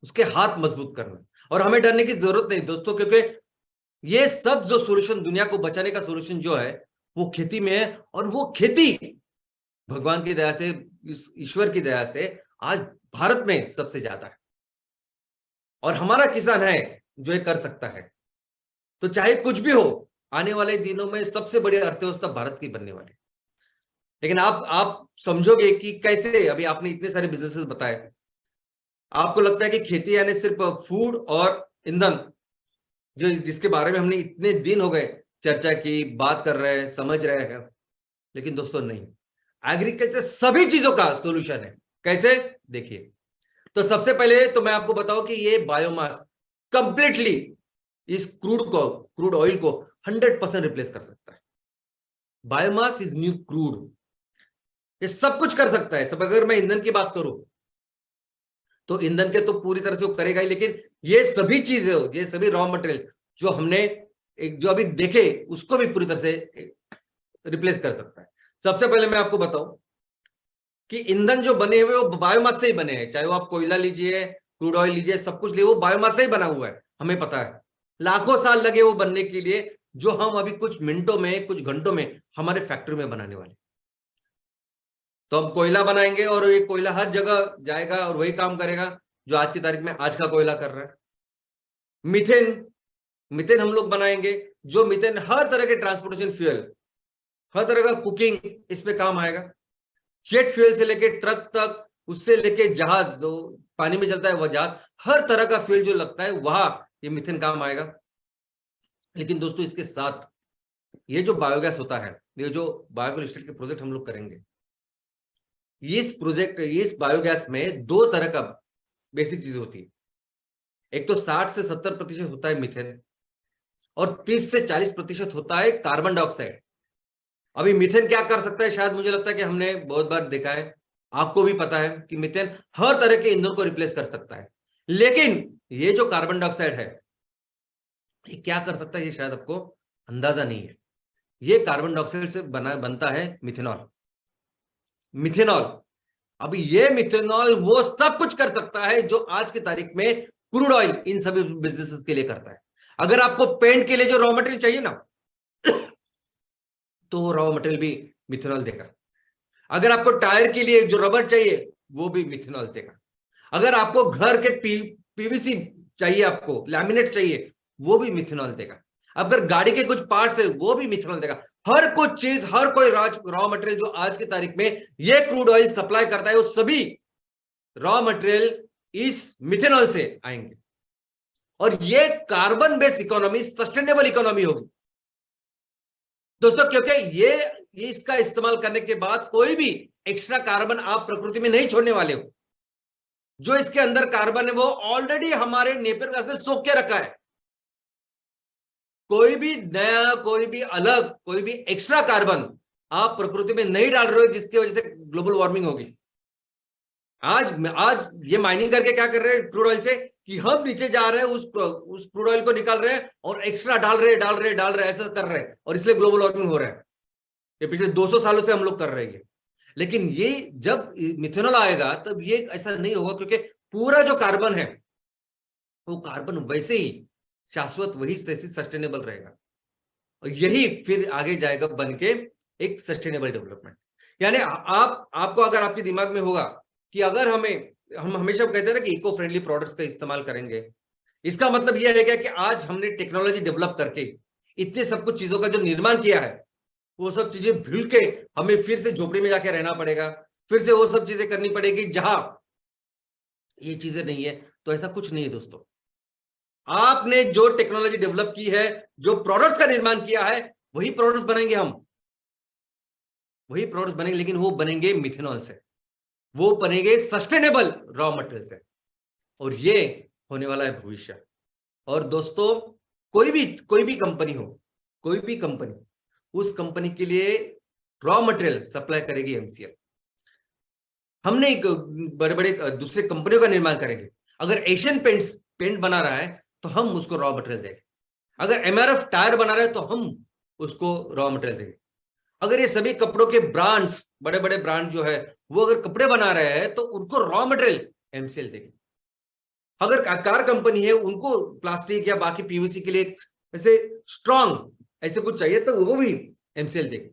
उसके हाथ मजबूत करना। और हमें डरने की जरूरत नहीं दोस्तों, क्योंकि ये सब जो सोल्यूशन, दुनिया को बचाने का सोल्यूशन जो है वो खेती में है। और वो खेती भगवान की दया से, इस ईश्वर की दया से आज भारत में सबसे ज्यादा है, और हमारा किसान है जो ये कर सकता है। तो चाहे कुछ भी हो, आने वाले दिनों में सबसे बड़ी अर्थव्यवस्था भारत की बनने वाली है। लेकिन आप समझोगे कि कैसे। अभी आपने इतने सारे बिजनेसेस बताए, आपको लगता है कि खेती यानी सिर्फ फूड और ईंधन, जो जिसके बारे में हमने इतने दिन हो गए चर्चा की, बात कर रहे हैं, समझ रहे हैं। लेकिन दोस्तों नहीं, एग्रीकल्चर सभी चीजों का सॉल्यूशन है। कैसे, देखिए। तो सबसे पहले तो मैं आपको बताऊं कि ये बायोमास कंप्लीटली इस क्रूड ऑयल को 100% रिप्लेस कर सकता है। बायोमास इज न्यू क्रूड, ये सब कुछ कर सकता है सब। अगर मैं ईंधन की बात करूं तो ईंधन के तो पूरी तरह से वो करेगा ही, लेकिन ये सभी चीजें, ये सभी रॉ मटेरियल जो हमने जो अभी देखे, उसको भी पूरी तरह से रिप्लेस कर सकता है। सबसे पहले मैं आपको बताऊं कि ईंधन जो बने हुए वो बायोमास से ही बने हैं। चाहे वो आप कोयला लीजिए, क्रूड ऑयल लीजिए, सब कुछ लीजिए, वो बायोमास से ही बना हुआ है, हमें पता है। लाखों साल लगे वो बनने के लिए, जो हम अभी कुछ मिनटों में, कुछ घंटों में हमारे फैक्ट्री में बनाने वाले। तो हम कोयला बनाएंगे और ये कोयला हर जगह जाएगा और वही काम करेगा जो आज की तारीख में आज का कोयला कर रहा है। मीथेन, मीथेन हम लोग बनाएंगे, जो मीथेन हर तरह के ट्रांसपोर्टेशन फ्यूल, हर तरह का कुकिंग इस पे काम आएगा। जेट फ्यूल से लेके ट्रक तक, उससे लेके जहाज जो पानी में चलता है वह जहाज, हर तरह का फ्यूल जो लगता है वहां ये मीथेन काम आएगा। लेकिन दोस्तों इसके साथ ये जो बायोगैस होता है, ये जो बायोफ्यूल स्टेट के प्रोजेक्ट हम लोग करेंगे, इस बायोगैस में दो तरह का बेसिक चीज होती है। एक तो 60 से 70% होता है मीथेन, और 30 से 40% होता है कार्बन डाइऑक्साइड। अभी मीथेन क्या कर सकता है, शायद मुझे लगता है कि हमने बहुत बार देखा है, आपको भी पता है कि मीथेन हर तरह के ईंधन को रिप्लेस कर सकता है। लेकिन ये जो कार्बन डाइऑक्साइड है, ये क्या कर सकता है, ये शायद आपको अंदाजा नहीं है। ये कार्बन डाइऑक्साइड से बनता है मिथेनॉल। मिथेनॉल, अभी ये मिथेनॉल वो सब कुछ कर सकता है जो आज की तारीख में क्रूड ऑयल इन सभी बिजनेसेस के लिए करता है। अगर आपको पेंट के लिए जो रॉ मटेरियल चाहिए ना, तो रॉ मटेरियल भी मिथेनॉल देगा। अगर आपको टायर के लिए जो रबर चाहिए, वो भी मिथेनॉल देगा। अगर आपको घर के पीवीसी चाहिए, आपको लैमिनेट चाहिए, वो भी मिथेनॉल देगा। अगर गाड़ी के कुछ पार्ट्स है, वो भी मिथेनॉल देगा। हर कुछ चीज, हर कोई रॉ मटेरियल जो आज की तारीख में ये क्रूड ऑयल सप्लाई करता है, वो सभी रॉ मटेरियल इस मिथेनॉल से आएंगे। और ये carbon based economy sustainable economy होगी दोस्तों, क्योंकि ये इसका इस्तेमाल करने के बाद कोई भी एक्स्ट्रा कार्बन आप प्रकृति में नहीं छोड़ने वाले हो। जो इसके अंदर कार्बन है वो ऑलरेडी हमारे नेपियर गैस में सोख के रखा है। कोई भी नया, कोई भी अलग, कोई भी एक्स्ट्रा कार्बन आप प्रकृति में नहीं डाल रहे हो, जिसकी वजह से ग्लोबल वार्मिंग होगी। आज ये माइनिंग करके क्या कर रहे हैं क्रूड ऑयल से, कि हम नीचे जा रहे हैं, उस क्रूड ऑयल को निकाल रहे हैं और एक्स्ट्रा डाल रहे ऐसा कर रहे हैं, और इसलिए ग्लोबल वार्मिंग हो रहा है। ये पिछले 200 सालों से हम लोग कर रहे हैं। लेकिन ये जब मिथेनॉल आएगा तब ये ऐसा नहीं होगा, क्योंकि पूरा जो कार्बन है वो कार्बन वैसे ही शाश्वत, वही सस्टेनेबल रहेगा। और यही फिर आगे जाएगा बन के एक सस्टेनेबल डेवलपमेंट। यानी आपको अगर आपके दिमाग में होगा कि अगर हम हमेशा कहते हैं ना कि इको फ्रेंडली प्रोडक्ट्स का इस्तेमाल करेंगे, इसका मतलब यह है कि आज हमने टेक्नोलॉजी डेवलप करके इतने सब कुछ चीजों का जो निर्माण किया है, वो सब चीजें भूल के हमें फिर से झोपड़ी में जाके रहना पड़ेगा, फिर से वो सब चीजें करनी पड़ेगी जहां ये चीजें नहीं है। तो ऐसा कुछ नहीं है दोस्तों। आपने जो टेक्नोलॉजी डेवलप की है, जो प्रोडक्ट्स का निर्माण किया है, वही प्रोडक्ट्स बनेंगे, हम वही प्रोडक्ट्स बनेंगे, लेकिन वो बनेंगे मिथेनॉल से, वो बनेंगे सस्टेनेबल रॉ मटेरियल से। और ये होने वाला है भविष्य। और दोस्तों कोई भी कंपनी हो, कोई भी कंपनी, उस कंपनी के लिए रॉ मटेरियल सप्लाई करेगी एमसीएल। हमने एक बड़े बड़े दूसरे कंपनियों का निर्माण करेंगे। अगर एशियन पेंट बना रहा है तो हम उसको रॉ मटेरियल देंगे। अगर एमआरएफ टायर बना रहा है तो हम उसको रॉ मटेरियल देंगे। अगर ये सभी कपड़ों के ब्रांड्स, बड़े बड़े ब्रांड जो है, वो अगर कपड़े बना रहे हैं तो उनको रॉ मटेरियल एमसीएल देंगे। अगर कार कंपनी है, उनको प्लास्टिक या बाकी पीवीसी के लिए ऐसे स्ट्रांग ऐसे कुछ चाहिए, तो वो भी एमसीएल देगी।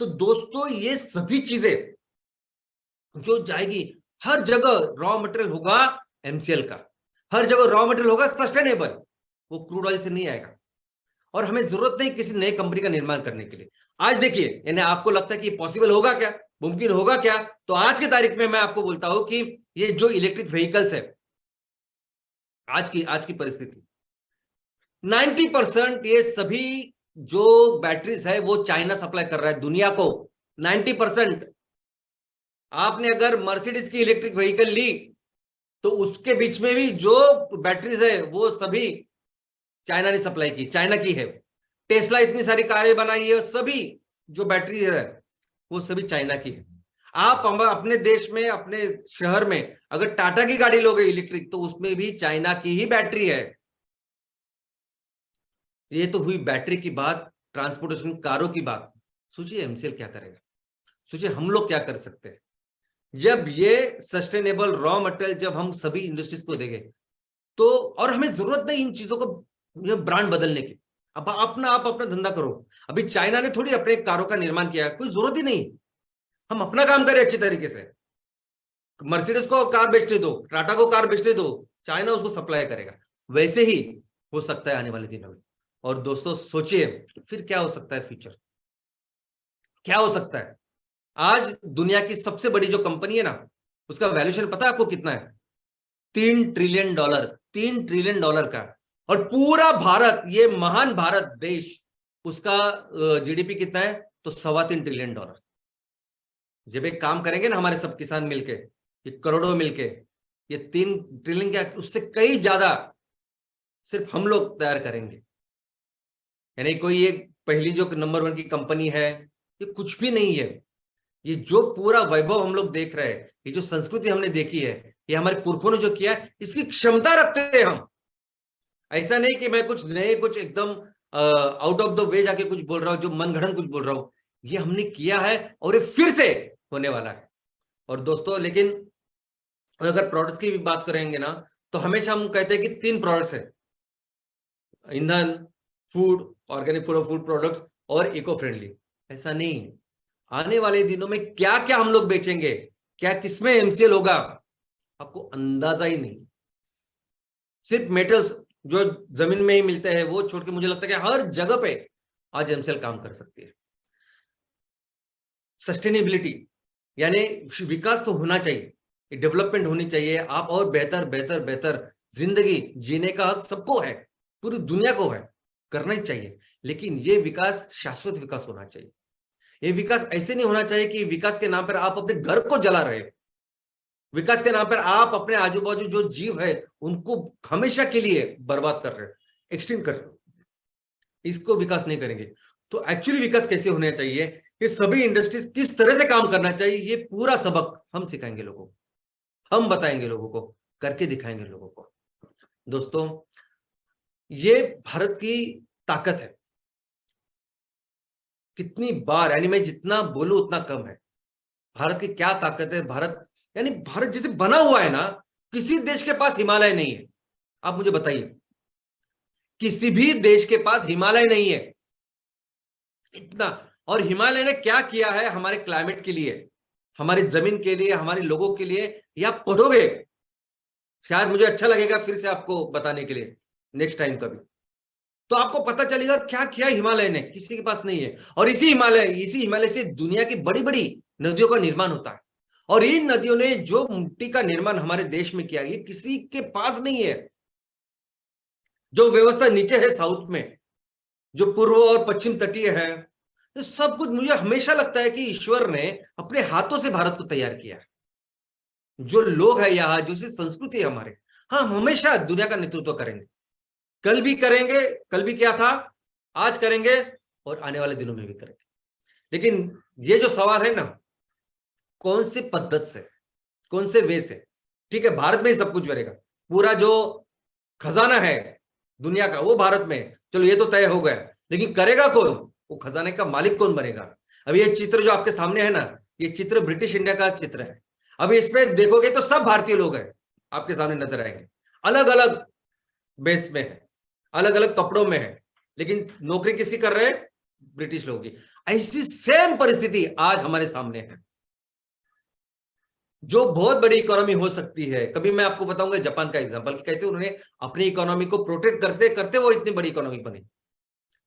तो दोस्तों ये सभी चीजें जो जाएगी, हर जगह रॉ मटेरियल होगा एमसीएल का, हर जगह रॉ मटेरियल होगा सस्टेनेबल, वो क्रूड ऑयल से नहीं आएगा। और हमें जरूरत नहीं किसी नई कंपनी का निर्माण करने के लिए। आज देखिए, यानी आपको लगता है कि पॉसिबल होगा क्या, मुमकिन होगा क्या, तो आज की तारीख में मैं आपको बोलता हूं कि ये जो इलेक्ट्रिक व्हीकल्स है, आज की परिस्थिति 90% ये सभी जो बैटरीज है वो चाइना सप्लाई कर रहा है दुनिया को। 90%। आपने अगर मर्सिडीज की इलेक्ट्रिक व्हीकल ली तो उसके बीच में भी जो बैटरीज है वो सभी चाइना ने सप्लाई की, चाइना की है। टेस्ला इतनी सारी कारें बनाई है, सभी जो बैटरी है वो सभी चाइना की है। आप अपने देश में, अपने शहर में अगर टाटा की गाड़ी लोगे इलेक्ट्रिक, तो उसमें भी चाइना की ही बैटरी है। ये तो हुई बैटरी की बात, ट्रांसपोर्टेशन कारों की बात। सोचिए एमसीएल क्या करेगा, सोचिए हम लोग क्या कर सकते हैं जब ये सस्टेनेबल रॉ मटेरियल जब हम सभी इंडस्ट्रीज को देंगे तो। और हमें जरूरत नहीं इन चीजों को ब्रांड बदलने की। अब आप अपना धंधा करो। अभी चाइना ने थोड़ी अपने कारों का निर्माण किया, कोई जरूरत ही नहीं। हम अपना काम करें अच्छी तरीके से। मर्सिडीज को कार बेचने दो, टाटा को कार बेचने दो, चाइना उसको सप्लाई करेगा। वैसे ही हो सकता है आने वाले दिनों में। और दोस्तों सोचिए फिर क्या हो सकता है, फ्यूचर क्या हो सकता है। आज दुनिया की सबसे बड़ी जो कंपनी है ना, उसका वैल्यूएशन पता है आपको कितना है? $3 ट्रिलियन, $3 ट्रिलियन का। और पूरा भारत, ये महान भारत देश, उसका जीडीपी कितना है? तो $3.25 ट्रिलियन। जब एक काम करेंगे ना हमारे सब किसान मिलके, ये करोड़ों मिलके, ये 3 ट्रिलियन क्या, उससे कई ज्यादा सिर्फ हम लोग तैयार करेंगे। यानी कोई एक पहली जो नंबर 1 की कंपनी है, ये कुछ भी नहीं है। ये जो पूरा वैभव हम लोग देख रहे हैं, ये जो संस्कृति हमने देखी है, ये हमारे पुरखों ने जो किया है, इसकी क्षमता रखते हैं हम। ऐसा नहीं कि मैं कुछ नए, कुछ एकदम आउट ऑफ द वे जाके कुछ बोल रहा हूं, जो मन गढ़ंत कुछ बोल रहा हूं। ये हमने किया है और ये फिर से होने वाला है। और दोस्तों लेकिन अगर प्रोडक्ट्स की भी बात करेंगे ना, तो हमेशा हम कहते हैं कि 3 प्रोडक्ट्स है: ईंधन, फूड, ऑर्गेनिक फूड प्रोडक्ट्स और इको फ्रेंडली। ऐसा नहीं, आने वाले दिनों में क्या क्या हम लोग बेचेंगे, क्या किसमें एमसीएल होगा, आपको अंदाजा ही नहीं। सिर्फ मेटल्स जो जमीन में ही मिलते हैं वो छोड़ के मुझे लगता है कि हर जगह पे आज एमसीएल काम कर सकती है। सस्टेनेबिलिटी यानी विकास तो होना चाहिए, डेवलपमेंट होनी चाहिए। आप और बेहतर बेहतर बेहतर जिंदगी जीने का हक सबको है, पूरी दुनिया को है, करना ही चाहिए। लेकिन ये विकास शाश्वत विकास होना चाहिए। ये विकास ऐसे नहीं होना चाहिए कि विकास के नाम पर आप अपने घर को जला रहे हो, विकास के नाम पर आप अपने आजू बाजू जो जीव है उनको हमेशा के लिए बर्बाद कर रहे हो, एक्सटिंक्ट कर रहे हो। इसको विकास नहीं करेंगे तो एक्चुअली विकास कैसे होना चाहिए, ये सभी इंडस्ट्रीज किस तरह से काम करना चाहिए, ये पूरा सबक हम सिखाएंगे लोगों को, हम बताएंगे लोगों को, करके दिखाएंगे लोगों को। दोस्तों ये भारत की ताकत है। कितनी बार, यानी मैं जितना बोलूं उतना कम है। भारत की क्या ताकत है, भारत यानी भारत जैसे बना हुआ है ना, किसी देश के पास हिमालय नहीं है। आप मुझे बताइए, किसी भी देश के पास हिमालय नहीं है इतना। और हिमालय ने क्या किया है हमारे क्लाइमेट के लिए, हमारी जमीन के लिए, हमारे लोगों के लिए, ये आप पढ़ोगे, शायद मुझे अच्छा लगेगा फिर से आपको बताने के लिए नेक्स्ट टाइम कभी, तो आपको पता चलेगा क्या किया हिमालय ने, किसी के पास नहीं है। और इसी हिमालय से दुनिया की बड़ी बड़ी नदियों का निर्माण होता है। और इन नदियों ने जो मिट्टी का निर्माण हमारे देश में किया, ये किसी के पास नहीं है। जो व्यवस्था नीचे है साउथ में, जो पूर्व और पश्चिम तटीय है, तो सब कुछ मुझे हमेशा लगता है कि ईश्वर ने अपने हाथों से भारत को तैयार किया है। जो लोग है यहाँ, जो सी संस्कृति है हमारे, हम हमेशा दुनिया का नेतृत्व करेंगे, कल भी करेंगे, कल भी क्या था, आज करेंगे और आने वाले दिनों में भी करेंगे। लेकिन ये जो सवाल है ना, कौन से पद्धत से, कौन से वे से, ठीक है भारत में ही सब कुछ करेगा, पूरा जो खजाना है दुनिया का वो भारत में, चलो ये तो तय हो गया, लेकिन करेगा कौन, वो खजाने का मालिक कौन बनेगा। अब ये चित्र जो आपके सामने है ना, ये चित्र ब्रिटिश इंडिया का चित्र है। अब इस पे देखोगे तो सब भारतीय लोग हैं आपके सामने नजर आएंगे। अलग अलग बेस में है, अलग अलग कपड़ों में है, लेकिन नौकरी किसी कर रहे हैं? ब्रिटिश लोगों की। ऐसी सेम परिस्थिति आज हमारे सामने है, जो बहुत बड़ी इकोनॉमी हो सकती है। कभी मैं आपको बताऊंगा जापान का एग्जांपल कि कैसे उन्होंने अपनी इकोनॉमी को प्रोटेक्ट करते करते वो इतनी बड़ी इकोनॉमी बनी।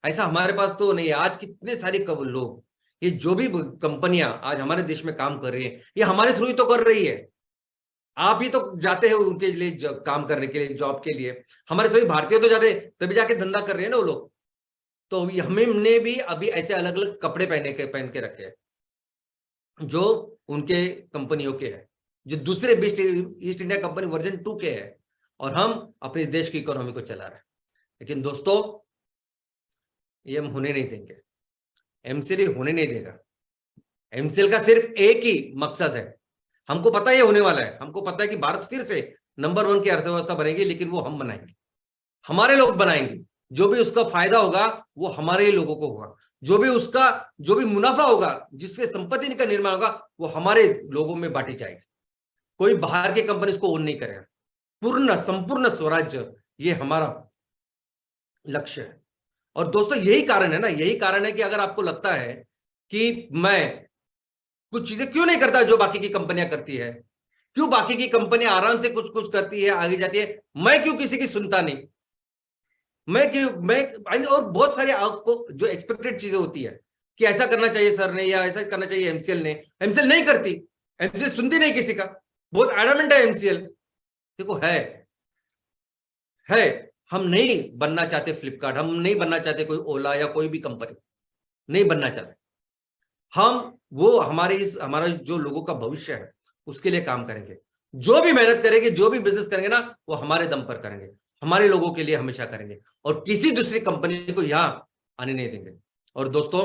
ऐसा हमारे पास तो नहीं है। आज कितने सारे लोग, ये जो भी कंपनियां आज हमारे देश में काम कर रही है, ये हमारे थ्रू ही तो कर रही है। आप ही तो जाते हैं उनके लिए काम करने के लिए, जॉब के लिए। हमारे सभी भारतीय तो जाते तभी जाके धंधा कर रहे हैं ना वो लोग। तो हमने भी अभी ऐसे अलग अलग कपड़े पहन के रखे हैं जो उनके कंपनियों के हैं, जो दूसरे ईस्ट इंडिया कंपनी वर्जन 2 के है, और हम अपने देश की इकोनॉमी को चला रहे हैं। लेकिन दोस्तों, ये हम होने नहीं देंगे। एमसीएल होने नहीं देगा। एमसीएल का सिर्फ एक ही मकसद है, हमको पता है ये होने वाला है, हमको पता है कि भारत फिर से नंबर 1 की अर्थव्यवस्था बनेगी, लेकिन वो हम बनाएंगे, हमारे लोग बनाएंगे। जो भी उसका फायदा होगा वो हमारे ही लोगों को होगा। जो भी मुनाफा होगा, जिससे संपत्ति का निर्माण होगा, वो हमारे लोगों में बांटी जाएगी। कोई बाहर की कंपनी इसको ओन नहीं करेगा। संपूर्ण स्वराज्य, ये हमारा लक्ष्य है। और दोस्तों, यही कारण है ना, यही कारण है कि अगर आपको लगता है कि मैं कुछ चीजें क्यों नहीं करता जो बाकी की कंपनियां करती है, क्यों बाकी की कंपनियां आराम से कुछ कुछ करती है, आगे जाती है, मैं क्यों किसी की सुनता नहीं, मैं और बहुत सारे आपको जो एक्सपेक्टेड चीजें होती है कि ऐसा करना चाहिए सर ने, या ऐसा करना चाहिए एमसीएल ने, एमसीएल नहीं करती, एमसीएल सुनती नहीं किसी का, बहुत एडमेंट है एमसीएल। देखो, है हम नहीं बनना चाहते फ्लिपकार्ट, हम नहीं बनना चाहते कोई ओला या कोई भी कंपनी, नहीं बनना चाहते हम। वो हमारा जो लोगों का भविष्य है उसके लिए काम करेंगे। जो भी मेहनत करेंगे, जो भी बिजनेस करेंगे ना, वो हमारे दम पर करेंगे, हमारे लोगों के लिए हमेशा करेंगे, और किसी दूसरी कंपनी को यहां आने नहीं देंगे। और दोस्तों,